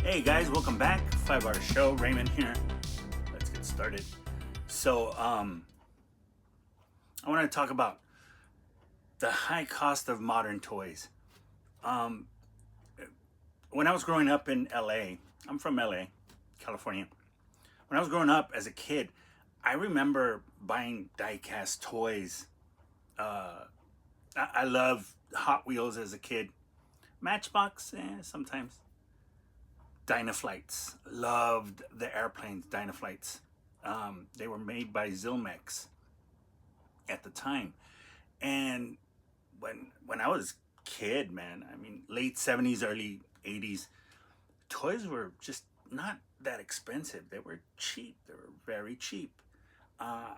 Hey guys, welcome back. 5 Hour Show. Raymond here. Let's get started. So, I want to talk about the high cost of modern toys. Um, when I was growing up in LA, I'm from LA, California. When I was growing up as a kid, I remember buying die-cast toys. Uh, I love Hot Wheels as a kid. Matchbox, sometimes. Dynaflights. Loved the airplanes, Dynaflights. They were made by Zilmex at the time. And when I was a kid, man, I mean, late 70s, early 80s, toys were just not that expensive. They were cheap. They were very cheap. Uh,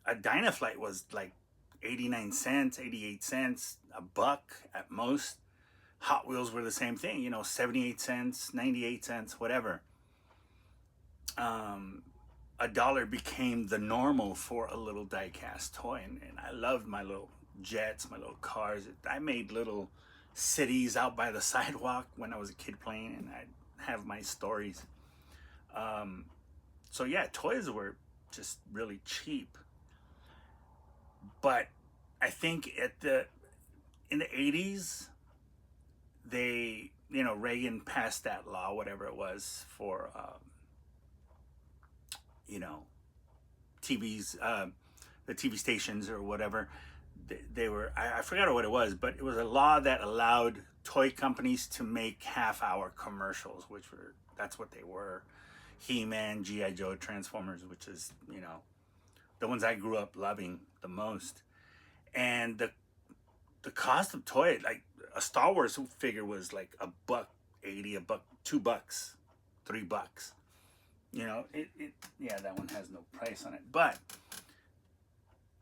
a Dynaflight was like 89 cents, 88 cents, a buck at most. Hot Wheels were the same thing, 78 cents, 98 cents, whatever. Um, a dollar became the normal for a little die-cast toy, and I loved my little jets, my little cars. I made little cities out by the sidewalk when I was a kid playing, and I'd have my stories. Um, so yeah, toys were just really cheap. But I think in the 80s, Reagan passed that law, whatever it was, for you know TVs, the TV stations or whatever. They were, I forgot what it was, but it was a law that allowed toy companies to make half-hour commercials, which were, that's what they were. He-Man, G.I. Joe, Transformers, which is, the ones I grew up loving the most. And the cost of toy, like a Star Wars figure was like a buck 80, a buck, $2, $3. Yeah, that one has no price on it. But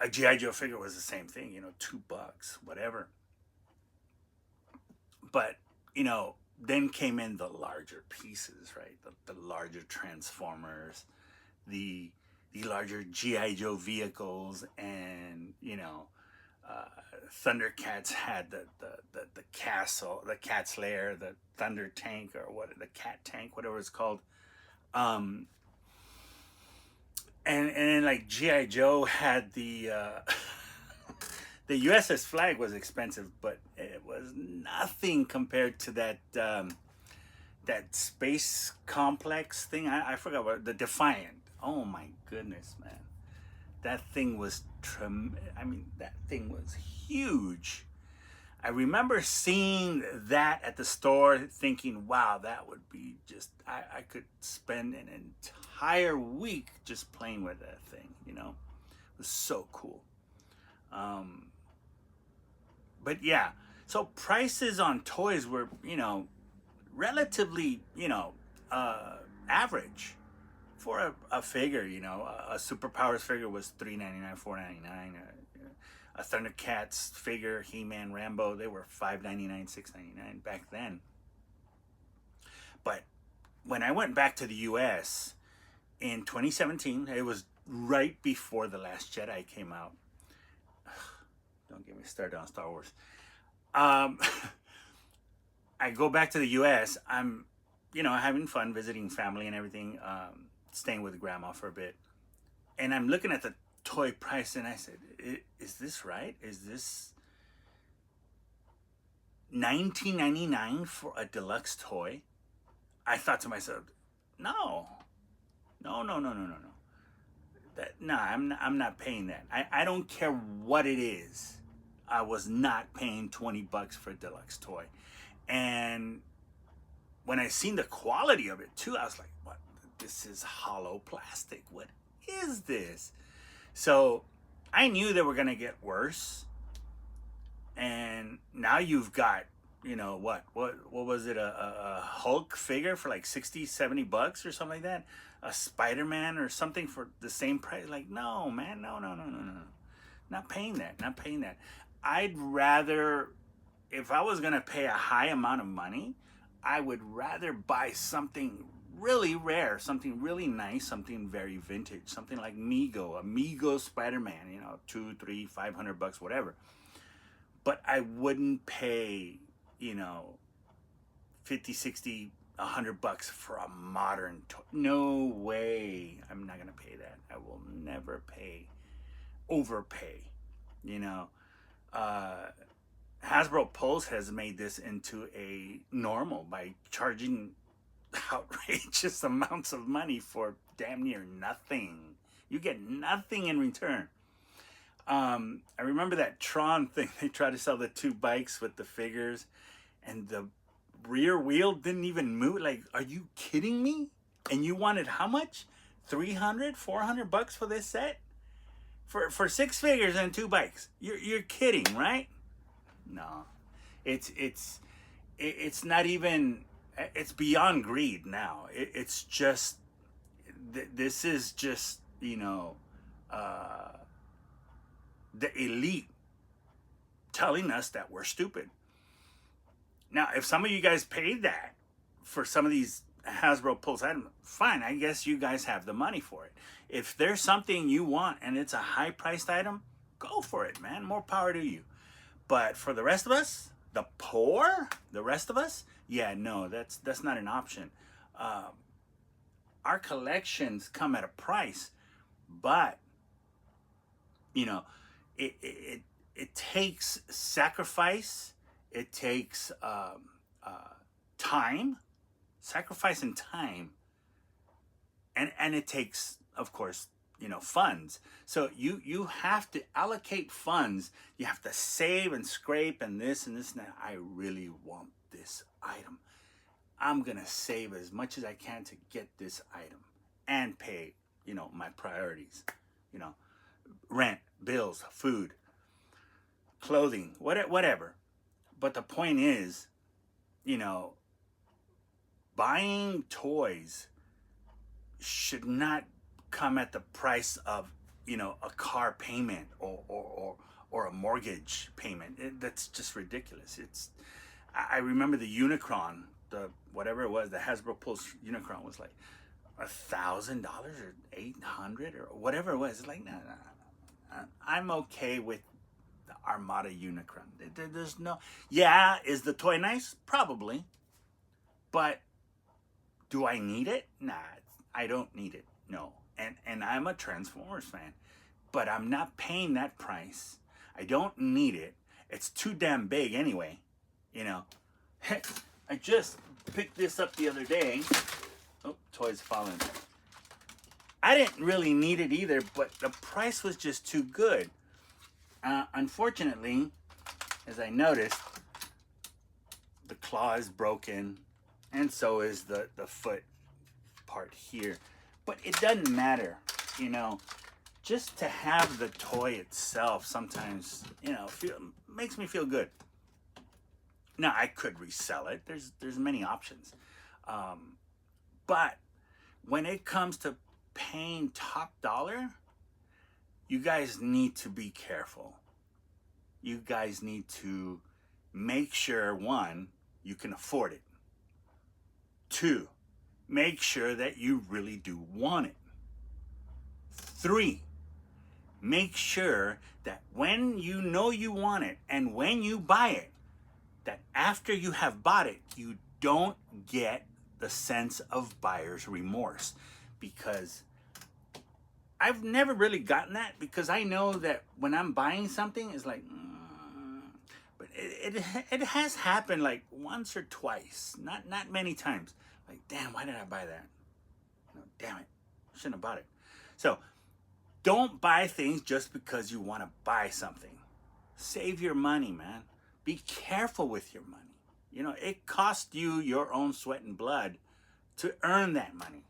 a GI Joe figure was the same thing, $2, whatever. But then came in the larger pieces, right? The larger Transformers, the larger GI Joe vehicles, and uh, Thundercats had the castle, the Cat's Lair, the Thunder Tank, or the Cat Tank, whatever it's called. Um, and like GI Joe had the the USS Flag was expensive, but it was nothing compared to that space complex thing. I forgot what, the Defiant. Oh my goodness, man, that thing was I mean, that thing was huge. I remember seeing that at the store, thinking, wow, that would be just, I could spend an entire week just playing with that thing, It was so cool. Um, but yeah, so prices on toys were, relatively, average for a figure. A Superpowers figure was $3.99, $4.99. A Thundercats figure, He-Man, Rambo, they were $5.99, $6.99 back then. But when I went back to the U.S. in 2017, it was right before The Last Jedi came out. Don't get me started on Star Wars. Um, I go back to the U.S. I'm, having fun visiting family and everything, staying with grandma for a bit. And I'm looking at the toy price, and I said, is this right? Is this $19.99 for a deluxe toy? I thought to myself, no, no, no, no, no, no, no. I'm not paying that. I don't care what it is. I was not paying $20 for a deluxe toy. And when I seen the quality of it too, I was like, what? This is hollow plastic. What is this? So I knew they were going to get worse. And now you've got, what was it? A Hulk figure for like 60, $70 or something like that. A Spider-Man or something for the same price. Like, no, man, no, no, no, no, no. Not paying that, not paying that. I'd rather, if I was going to pay a high amount of money, I would rather buy something really rare, something really nice, something very vintage, something like Mego Spider-Man, $200, $300, $500, whatever. But I wouldn't pay, 50, 60, $100 for a modern toy. No way. I'm not gonna pay that. I will never overpay. You know, uh, Hasbro Pulse has made this into a normal by charging outrageous amounts of money for damn near nothing. You get nothing in return. I remember that Tron thing. They tried to sell the two bikes with the figures, and the rear wheel didn't even move. Like, are you kidding me? And you wanted how much? 300, 400 bucks for this set? For six figures and two bikes? You're kidding, right? No, it's not even. It's beyond greed now. It's just this is just the elite telling us that we're stupid. Now, if some of you guys paid that for some of these Hasbro Pulse items, fine. I guess you guys have the money for it. If there's something you want and it's a high-priced item, go for it, man. More power to you. But for the rest of us, the poor, the rest of us, yeah, no, that's not an option. Our collections come at a price, but it takes sacrifice. It takes time, sacrifice and time, and it takes, of course, funds. So you have to allocate funds. You have to save and scrape and this and this and that. I really want this item. I'm gonna save as much as I can to get this item and pay, my priorities. Rent, bills, food, clothing, whatever. But the point is, buying toys should not come at the price of, a car payment or a mortgage payment. That's just ridiculous. I remember the Unicron, the whatever it was, the Hasbro Pulse Unicron was like $1,000 or $800 or whatever it was. It's like, no. I'm okay with the Armada Unicron. There's no. Yeah, is the toy nice? Probably. But do I need it? Nah, I don't need it. No. And I'm a Transformers fan. But I'm not paying that price. I don't need it. It's too damn big anyway. I just picked this up the other day. Oh, toy's falling. I didn't really need it either, but the price was just too good. Unfortunately, as I noticed, the claw is broken, and so is the foot part here. But it doesn't matter, Just to have the toy itself sometimes, makes me feel good. Now, I could resell it. There's many options. But when it comes to paying top dollar, you guys need to be careful. You guys need to make sure, one, you can afford it. Two, make sure that you really do want it. Three, make sure that when you know you want it and when you buy it, that after you have bought it, you don't get the sense of buyer's remorse. Because I've never really gotten that, because I know that when I'm buying something, it's like, but it has happened like once or twice, not many times. Like, damn, why did I buy that? Damn it, shouldn't have bought it. So don't buy things just because you want to buy something. Save your money, man. Be careful with your money. It cost you your own sweat and blood to earn that money.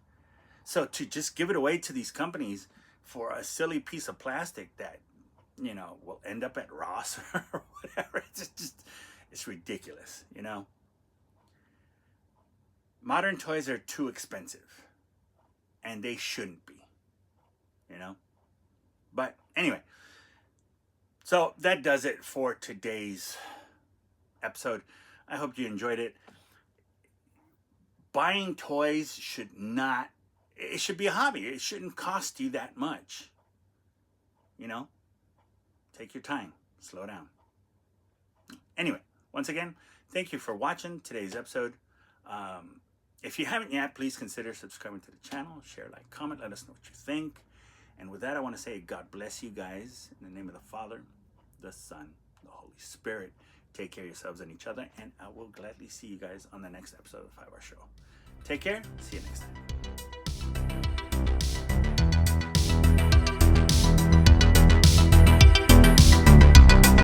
So to just give it away to these companies for a silly piece of plastic that, will end up at Ross or whatever, it's ridiculous, Modern toys are too expensive, and they shouldn't be, But anyway, so that does it for today's episode. I hope you enjoyed it. Buying toys it should be a hobby. It shouldn't cost you that much. Take your time. Slow down. Anyway, once again, thank you for watching today's episode. If you haven't yet, please consider subscribing to the channel. Share, like, comment. Let us know what you think. And with that, I want to say God bless you guys. In the name of the Father, the Son, the Holy Spirit. Take care of yourselves and each other. And I will gladly see you guys on the next episode of the 5 Hour Show. Take care. See you next time.